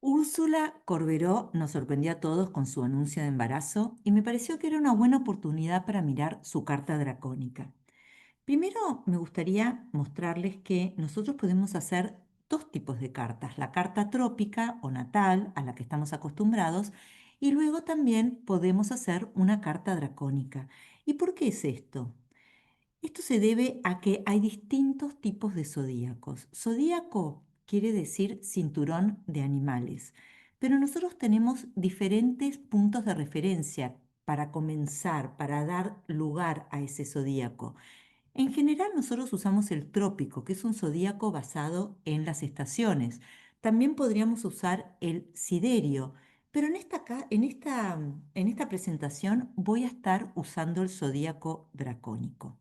Úrsula Corberó nos sorprendió a todos con su anuncio de embarazo y me pareció que era una buena oportunidad para mirar su carta dracónica. Primero me gustaría mostrarles que nosotros podemos hacer dos tipos de cartas, la carta trópica o natal a la que estamos acostumbrados y luego también podemos hacer una carta dracónica. ¿Y por qué es esto? Esto se debe a que hay distintos tipos de zodíacos. Zodíaco quiere decir cinturón de animales, pero nosotros tenemos diferentes puntos de referencia para comenzar, para dar lugar a ese zodíaco. En general nosotros usamos el trópico, que es un zodíaco basado en las estaciones. También podríamos usar el siderio, pero en esta presentación voy a estar usando el zodíaco dracónico.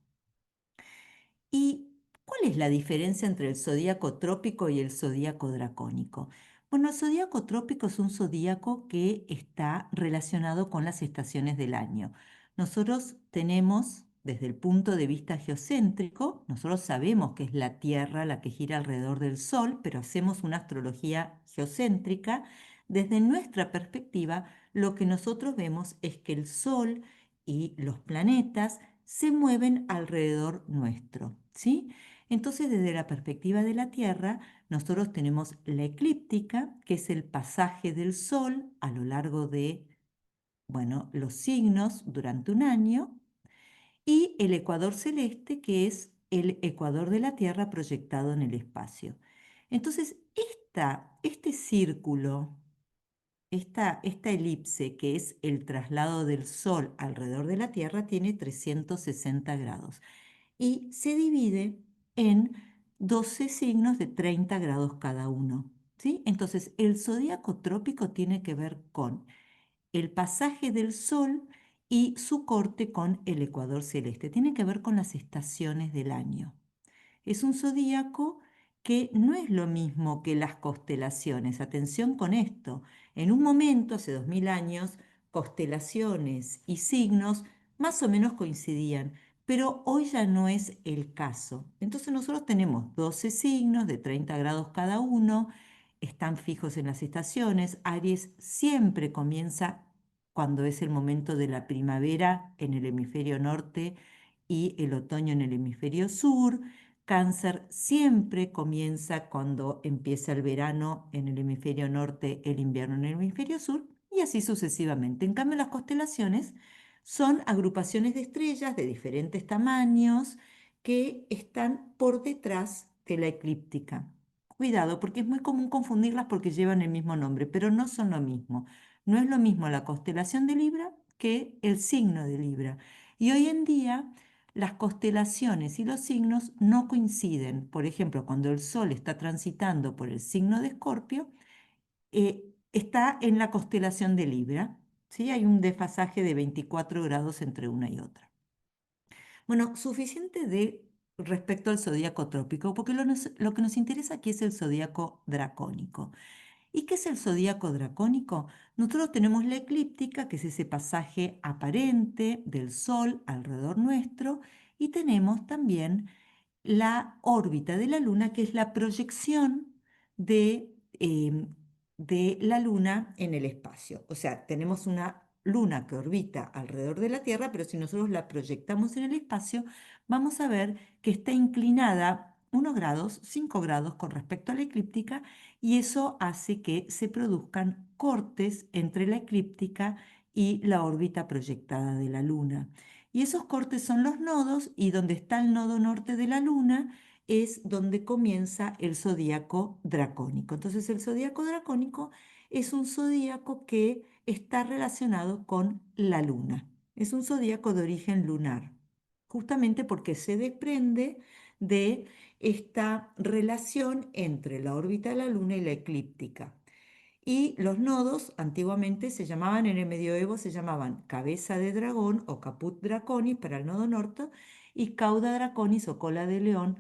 ¿Y cuál es la diferencia entre el zodíaco trópico y el zodíaco dracónico? Bueno, el zodíaco trópico es un zodíaco que está relacionado con las estaciones del año. Nosotros tenemos, desde el punto de vista geocéntrico, nosotros sabemos que es la Tierra la que gira alrededor del Sol, pero hacemos una astrología geocéntrica. Desde nuestra perspectiva, lo que nosotros vemos es que el Sol y los planetas se mueven alrededor nuestro, ¿sí? Entonces, desde la perspectiva de la Tierra, nosotros tenemos la eclíptica, que es el pasaje del Sol a lo largo de, bueno, los signos durante un año, y el ecuador celeste, que es el ecuador de la Tierra proyectado en el espacio. Entonces, este círculo, esta elipse, que es el traslado del Sol alrededor de la Tierra, tiene 360 grados y se divide en 12 signos de 30 grados cada uno, ¿sí? Entonces, el zodíaco trópico tiene que ver con el pasaje del Sol y su corte con el ecuador celeste. Tiene que ver con las estaciones del año. Es un zodíaco que no es lo mismo que las constelaciones. Atención con esto. En un momento, hace 2000 años, constelaciones y signos más o menos coincidían, pero hoy ya no es el caso. Entonces nosotros tenemos 12 signos de 30 grados cada uno, están fijos en las estaciones. Aries siempre comienza cuando es el momento de la primavera en el hemisferio norte y el otoño en el hemisferio sur. Cáncer siempre comienza cuando empieza el verano en el hemisferio norte, el invierno en el hemisferio sur, y así sucesivamente. En cambio, las constelaciones son agrupaciones de estrellas de diferentes tamaños que están por detrás de la eclíptica. Cuidado, porque es muy común confundirlas porque llevan el mismo nombre, pero no son lo mismo. No es lo mismo la constelación de Libra que el signo de Libra. Y hoy en día las constelaciones y los signos no coinciden. Por ejemplo, cuando el Sol está transitando por el signo de Escorpio, está en la constelación de Libra, ¿sí? Hay un desfasaje de 24 grados entre una y otra. Bueno, suficiente de respecto al zodíaco trópico, porque lo que nos interesa aquí es el zodíaco dracónico. ¿Y qué es el zodíaco dracónico? Nosotros tenemos la eclíptica, que es ese pasaje aparente del Sol alrededor nuestro, y tenemos también la órbita de la Luna, que es la proyección de la Luna en el espacio. O sea, tenemos una Luna que orbita alrededor de la Tierra, pero si nosotros la proyectamos en el espacio, vamos a ver que está inclinada 1 grados, 5 grados con respecto a la eclíptica, y eso hace que se produzcan cortes entre la eclíptica y la órbita proyectada de la Luna. Y esos cortes son los nodos, y donde está el nodo norte de la Luna es donde comienza el zodíaco dracónico. Entonces, el zodíaco dracónico es un zodíaco que está relacionado con la Luna. Es un zodíaco de origen lunar, justamente porque se desprende de esta relación entre la órbita de la Luna y la eclíptica. Y los nodos antiguamente se llamaban, en el medioevo se llamaban cabeza de dragón o caput draconis para el nodo norte y cauda draconis o cola de león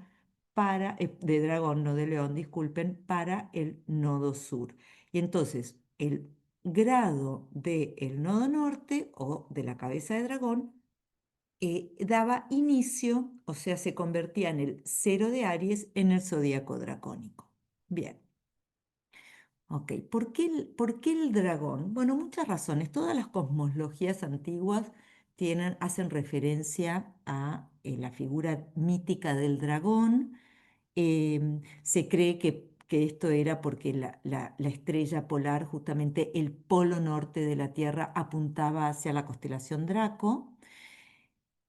de dragón, no de león, disculpen, para el nodo sur. Y entonces el grado del nodo norte o de la cabeza de dragón daba inicio, o sea, se convertía en el cero de Aries en el zodíaco dracónico. Bien. Ok, ¿por qué el dragón? Bueno, muchas razones. Todas las cosmologías antiguas hacen referencia a la figura mítica del dragón. Se cree que esto era porque la estrella polar, justamente el polo norte de la Tierra, apuntaba hacia la constelación Draco.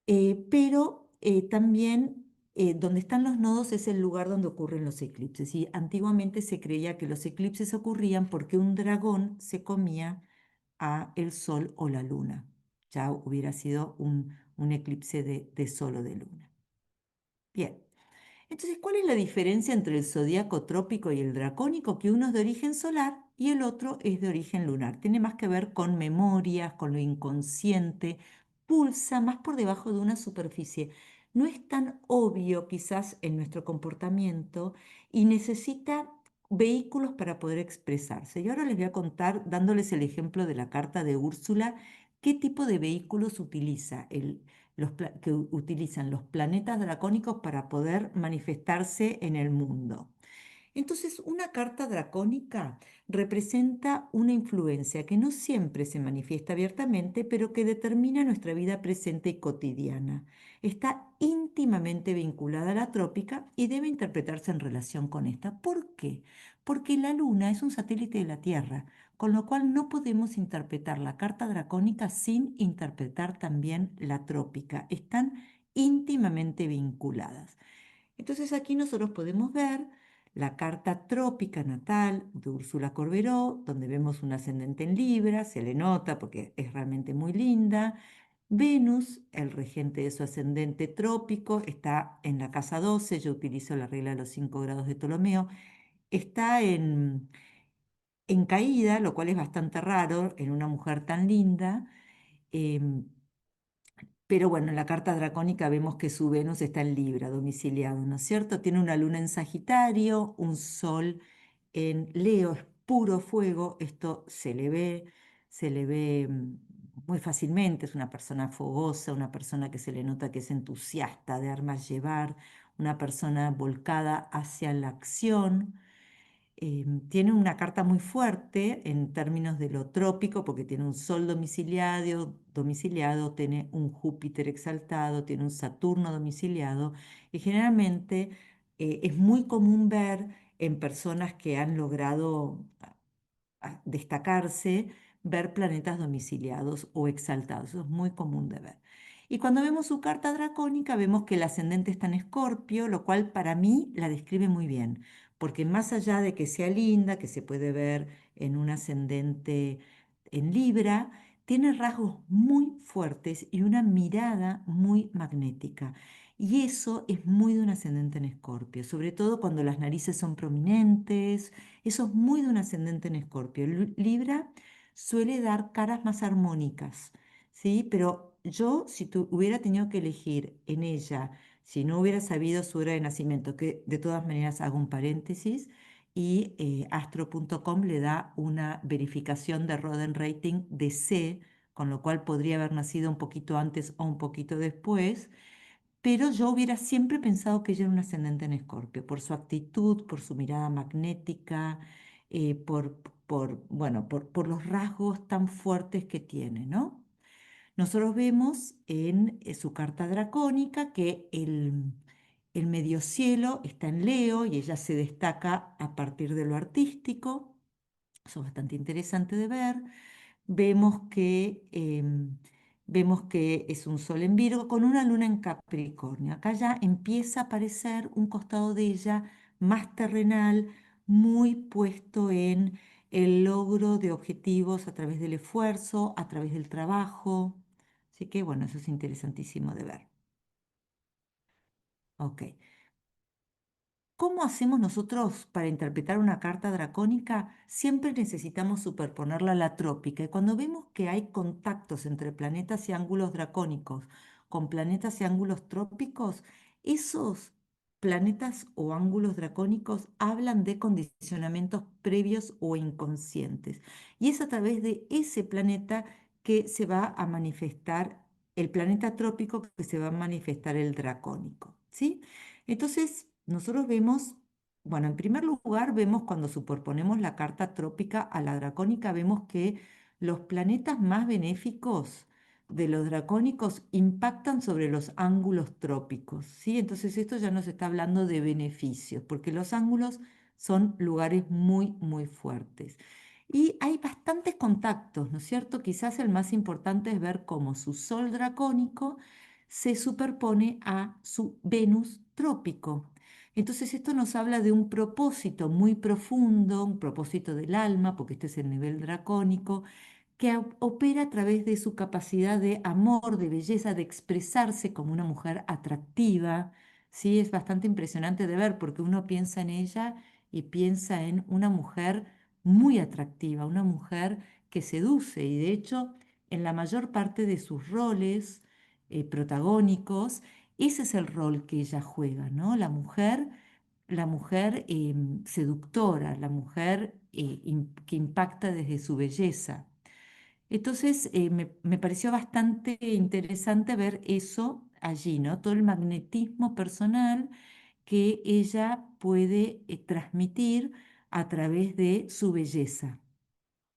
Pero también donde están los nodos es el lugar donde ocurren los eclipses. Y antiguamente se creía que los eclipses ocurrían porque un dragón se comía a el sol o la luna. Ya hubiera sido un eclipse de sol o de luna. Bien. Entonces, ¿cuál es la diferencia entre el zodíaco trópico y el dracónico? Que uno es de origen solar y el otro es de origen lunar. Tiene más que ver con memorias, con lo inconsciente, pulsa más por debajo de una superficie. No es tan obvio quizás en nuestro comportamiento y necesita vehículos para poder expresarse. Y ahora les voy a contar, dándoles el ejemplo de la carta de Úrsula, qué tipo de vehículos utiliza que utilizan los planetas dracónicos para poder manifestarse en el mundo. Entonces, una carta dracónica representa una influencia que no siempre se manifiesta abiertamente, pero que determina nuestra vida presente y cotidiana. Está íntimamente vinculada a la trópica y debe interpretarse en relación con esta. ¿Por qué? Porque la Luna es un satélite de la Tierra, con lo cual no podemos interpretar la carta dracónica sin interpretar también la trópica. Están íntimamente vinculadas. Entonces aquí nosotros podemos ver la carta trópica natal de Úrsula Corberó, donde vemos un ascendente en Libra, se le nota porque es realmente muy linda. Venus, el regente de su ascendente trópico, está en la casa 12. Yo utilizo la regla de los 5 grados de Ptolomeo, está en caída, lo cual es bastante raro en una mujer tan linda. em, pero bueno, en la carta dracónica vemos que su Venus está en Libra, domiciliado, ¿no es cierto? Tiene una luna en Sagitario, un sol en Leo, es puro fuego. Esto se le ve muy fácilmente. Es una persona fogosa, una persona que se le nota que es entusiasta de armas llevar, una persona volcada hacia la acción. Tiene una carta muy fuerte en términos de lo trópico, porque tiene un Sol domiciliado, tiene un Júpiter exaltado, tiene un Saturno domiciliado, y generalmente es muy común ver en personas que han logrado destacarse, ver planetas domiciliados o exaltados. Eso es muy común de ver. Y cuando vemos su carta dracónica, vemos que el ascendente está en Escorpio, lo cual para mí la describe muy bien, porque más allá de que sea linda, que se puede ver en un ascendente en Libra, tiene rasgos muy fuertes y una mirada muy magnética. Y eso es muy de un ascendente en Escorpio, sobre todo cuando las narices son prominentes. Eso es muy de un ascendente en Escorpio. Libra suele dar caras más armónicas, ¿sí? Pero yo, si hubiera tenido que elegir en ella, si no hubiera sabido su hora de nacimiento, que de todas maneras hago un paréntesis, y astro.com le da una verificación de Roden Rating de C, con lo cual podría haber nacido un poquito antes o un poquito después, pero yo hubiera siempre pensado que ella era un ascendente en Escorpio, por su actitud, por su mirada magnética, bueno, por los rasgos tan fuertes que tiene, ¿no? Nosotros vemos en su carta dracónica que el medio cielo está en Leo y ella se destaca a partir de lo artístico. Eso es bastante interesante de ver. Vemos que es un sol en Virgo con una luna en Capricornio. Acá ya empieza a aparecer un costado de ella más terrenal, muy puesto en el logro de objetivos a través del esfuerzo, a través del trabajo. Así que bueno, eso es interesantísimo de ver. Ok. ¿Cómo hacemos nosotros para interpretar una carta dracónica? Siempre necesitamos superponerla a la trópica. Y cuando vemos que hay contactos entre planetas y ángulos dracónicos con planetas y ángulos trópicos, esos planetas o ángulos dracónicos hablan de condicionamientos previos o inconscientes. Y es a través de ese planeta que se va a manifestar el planeta trópico, que se va a manifestar el dracónico, ¿sí? Entonces, nosotros vemos bueno, en primer lugar, vemos cuando superponemos la carta trópica a la dracónica, vemos que los planetas más benéficos de los dracónicos impactan sobre los ángulos trópicos, ¿sí? Entonces esto ya nos está hablando de beneficios, porque los ángulos son lugares muy, muy fuertes. Y hay bastantes contactos, ¿no es cierto? Quizás el más importante es ver cómo su Sol dracónico se superpone a su Venus trópico. Entonces esto nos habla de un propósito muy profundo, un propósito del alma, porque este es el nivel dracónico, que opera a través de su capacidad de amor, de belleza, de expresarse como una mujer atractiva. Sí, es bastante impresionante de ver porque uno piensa en ella y piensa en una mujer muy atractiva, una mujer que seduce y de hecho en la mayor parte de sus roles protagónicos, ese es el rol que ella juega, ¿no? La mujer seductora, la mujer que impacta desde su belleza. Entonces, me pareció bastante interesante ver eso allí, ¿no? Todo el magnetismo personal que ella puede transmitir a través de su belleza,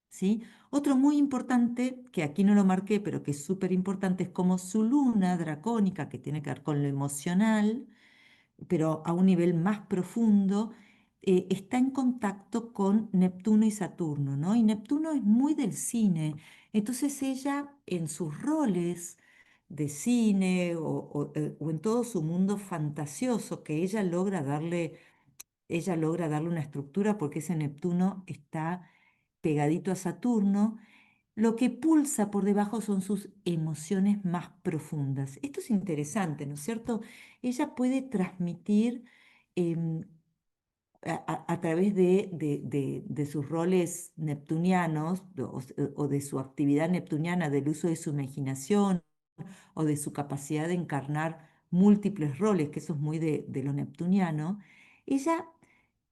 ¿sí? Otro muy importante, que aquí no lo marqué, pero que es súper importante, es como su luna dracónica, que tiene que ver con lo emocional, pero a un nivel más profundo, está en contacto con Neptuno y Saturno, ¿no? Y Neptuno es muy del cine, entonces ella en sus roles de cine o en todo su mundo fantasioso que ella logra darle una estructura porque ese Neptuno está pegadito a Saturno, lo que pulsa por debajo son sus emociones más profundas. Esto es interesante, ¿no es cierto? Ella puede transmitir em, a través de sus roles neptunianos o de su actividad neptuniana, del uso de su imaginación o de su capacidad de encarnar múltiples roles, que eso es muy de lo neptuniano, ella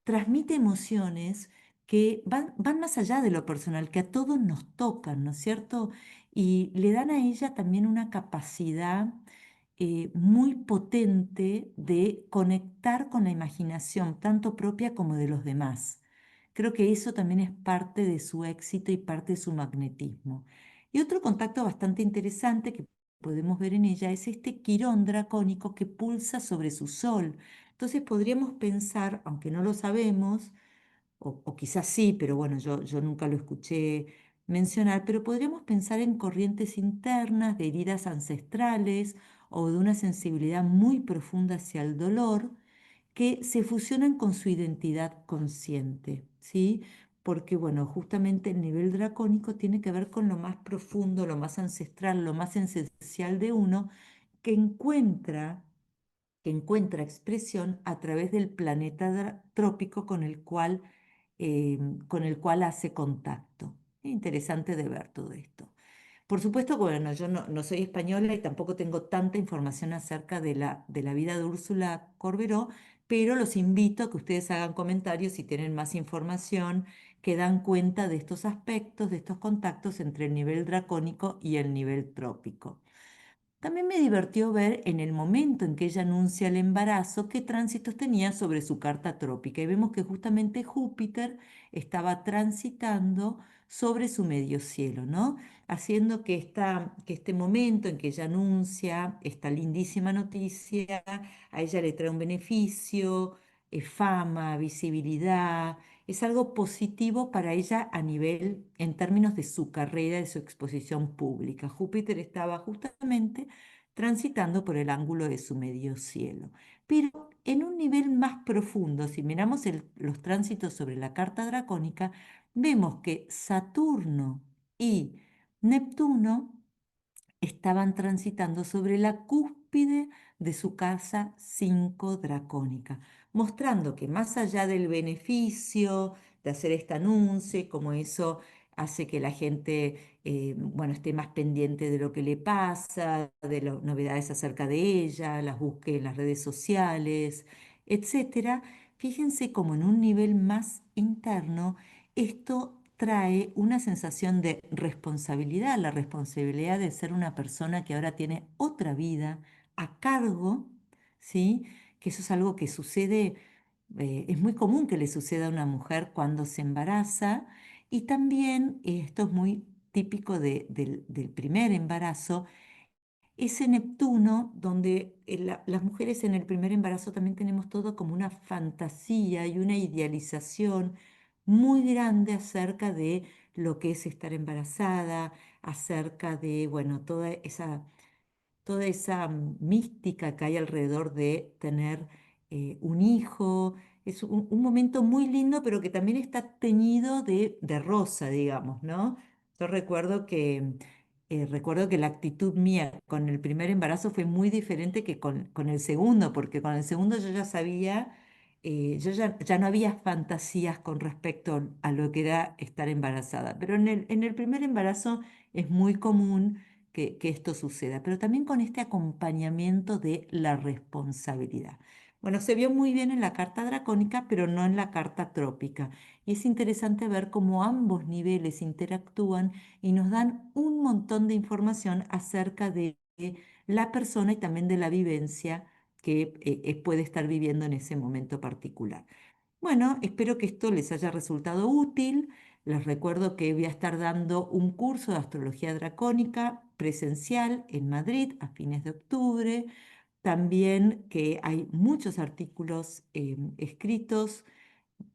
transmite emociones que van más allá de lo personal, que a todos nos tocan, ¿no es cierto? Y le dan a ella también una capacidad muy potente de conectar con la imaginación, tanto propia como de los demás. Creo que eso también es parte de su éxito y parte de su magnetismo. Y otro contacto bastante interesante que podemos ver en ella es este quirón dracónico que pulsa sobre su sol. Entonces podríamos pensar, aunque no lo sabemos, o quizás sí, pero bueno, yo nunca lo escuché mencionar, pero podríamos pensar en corrientes internas de heridas ancestrales o de una sensibilidad muy profunda hacia el dolor que se fusionan con su identidad consciente, ¿sí? Porque, bueno, justamente el nivel dracónico tiene que ver con lo más profundo, lo más ancestral, lo más esencial de uno, que encuentra expresión a través del planeta trópico con el cual hace contacto. Es interesante de ver todo esto. Por supuesto, bueno, yo no soy española y tampoco tengo tanta información acerca de la vida de Úrsula Corberó, pero los invito a que ustedes hagan comentarios si tienen más información que dan cuenta de estos aspectos, de estos contactos entre el nivel dracónico y el nivel trópico. También me divirtió ver en el momento en que ella anuncia el embarazo qué tránsitos tenía sobre su carta trópica y vemos que justamente Júpiter estaba transitando sobre su medio cielo, ¿no? Haciendo que este momento en que ella anuncia esta lindísima noticia, a ella le trae un beneficio, fama, visibilidad, es algo positivo para ella a nivel, en términos de su carrera, de su exposición pública. Júpiter estaba justamente transitando por el ángulo de su medio cielo. Pero en un nivel más profundo, si miramos los tránsitos sobre la carta dracónica, vemos que Saturno y Neptuno estaban transitando sobre la cúspide de su casa 5 dracónica, mostrando que más allá del beneficio de hacer este anuncio y como eso hace que la gente bueno, esté más pendiente de lo que le pasa, de las novedades acerca de ella, las busque en las redes sociales, etcétera. Fíjense como en un nivel más interno esto trae una sensación de responsabilidad, la responsabilidad de ser una persona que ahora tiene otra vida a cargo, ¿sí? Que eso es algo que sucede es muy común que le suceda a una mujer cuando se embaraza y también esto es muy típico del primer embarazo. Ese Neptuno, donde las mujeres en el primer embarazo también tenemos todo como una fantasía y una idealización muy grande acerca de lo que es estar embarazada, acerca de, bueno, toda esa mística que hay alrededor de tener un hijo. Es un momento muy lindo, pero que también está teñido de rosa, digamos, ¿no? Yo recuerdo que la actitud mía con el primer embarazo fue muy diferente que con el segundo, porque con el segundo yo ya sabía, ya no había fantasías con respecto a lo que era estar embarazada, pero en el primer embarazo es muy común que esto suceda, pero también con este acompañamiento de la responsabilidad. Bueno, se vio muy bien en la carta dracónica, pero no en la carta trópica. Y es interesante ver cómo ambos niveles interactúan y nos dan un montón de información acerca de la persona y también de la vivencia que puede estar viviendo en ese momento particular. Bueno, espero que esto les haya resultado útil. Les recuerdo que voy a estar dando un curso de astrología dracónica presencial en Madrid a fines de octubre. También que hay muchos artículos escritos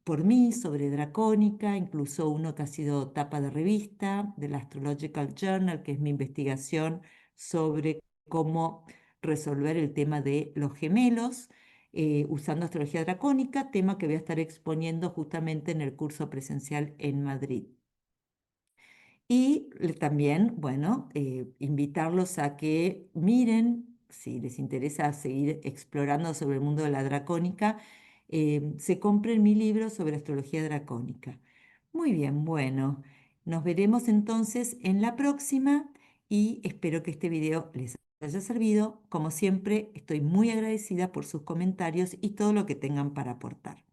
por mí sobre dracónica, incluso uno que ha sido tapa de revista del Astrological Journal, que es mi investigación sobre cómo resolver el tema de los gemelos usando astrología dracónica, tema que voy a estar exponiendo justamente en el curso presencial en Madrid. Y también, bueno, invitarlos a que miren, si les interesa seguir explorando sobre el mundo de la dracónica, se compren mi libro sobre astrología dracónica. Muy bien, bueno, nos veremos entonces en la próxima y espero que este video les haya servido. Como siempre, estoy muy agradecida por sus comentarios y todo lo que tengan para aportar.